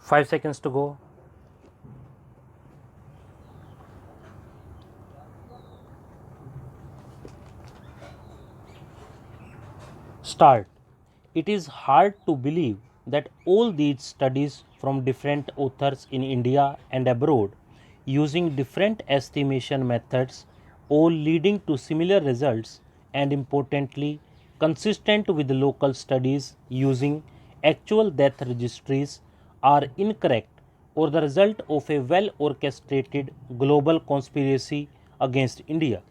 5 seconds to go. Start. It is hard to believe that all these studies from different authors in India and abroad, using different estimation methods, all leading to similar results, and importantly, consistent with local studies using actual death registries, are incorrect or the result of a well orchestrated global conspiracy against India.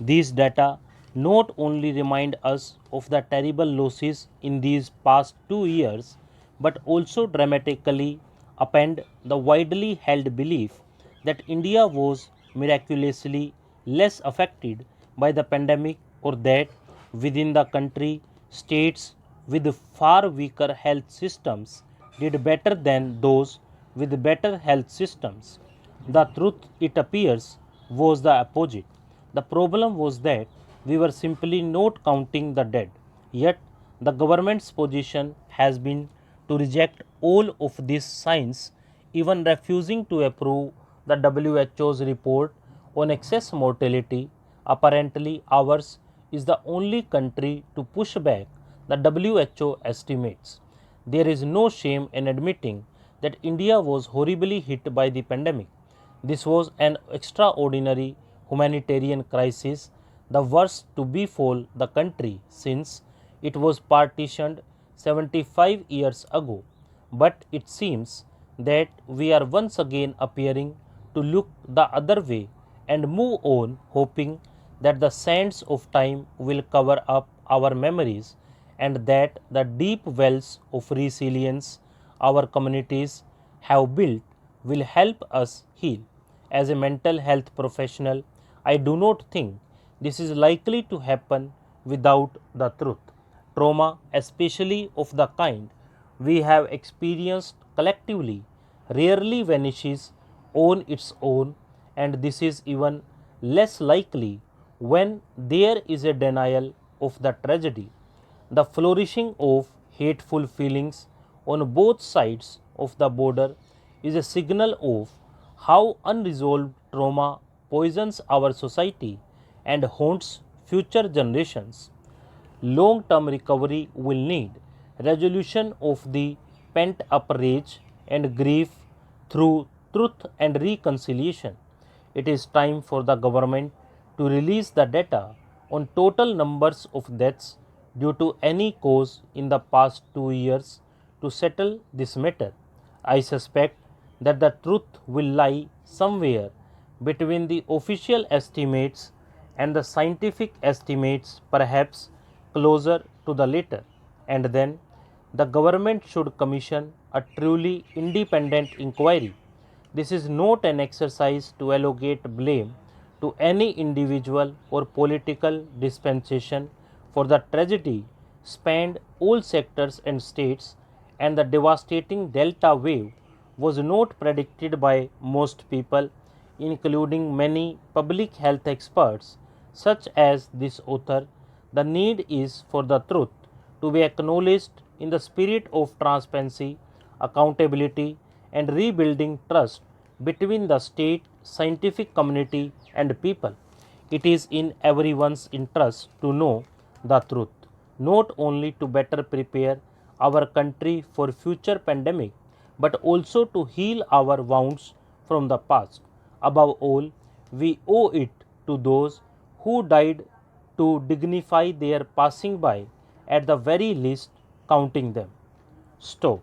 These data not only remind us of the terrible losses in these past 2 years, but also dramatically upend the widely held belief that India was miraculously less affected by the pandemic, or that within the country, states with far weaker health systems did better than those with better health systems. The truth, it appears, was the opposite. The problem was that we were simply not counting the dead. Yet, the government's position has been to reject all of these signs, even refusing to approve the WHO's report on excess mortality. Apparently, ours is the only country to push back the WHO estimates. There is no shame in admitting that India was horribly hit by the pandemic. This was an extraordinary humanitarian crisis, the worst to befall the country since it was partitioned 75 years ago. But it seems that we are once again appearing to look the other way and move on, hoping that the sands of time will cover up our memories and that the deep wells of resilience our communities have built will help us heal. As a mental health professional, I do not think this is likely to happen without the truth. Trauma, especially of the kind we have experienced collectively, rarely vanishes on its own, and this is even less likely when there is a denial of the tragedy. The flourishing of hateful feelings on both sides of the border is a signal of how unresolved trauma poisons our society and haunts future generations. Long term recovery will need resolution of the pent up rage and grief through truth and reconciliation. It is time for the government to release the data on total numbers of deaths due to any cause in the past 2 years to settle this matter. I suspect that the truth will lie somewhere between the official estimates and the scientific estimates, perhaps closer to the latter. And then the government should commission a truly independent inquiry. This is not an exercise to allocate blame to any individual or political dispensation, for the tragedy spanned all sectors and states, and the devastating Delta wave was not predicted by most people, including many public health experts, such as this author. The need is for the truth to be acknowledged in the spirit of transparency, accountability, and rebuilding trust between the state, scientific community, and people. It is in everyone's interest to know the truth, not only to better prepare our country for future pandemic, but also to heal our wounds from the past. Above all, we owe it to those who died to dignify their passing by, at the very least, counting them. Stop.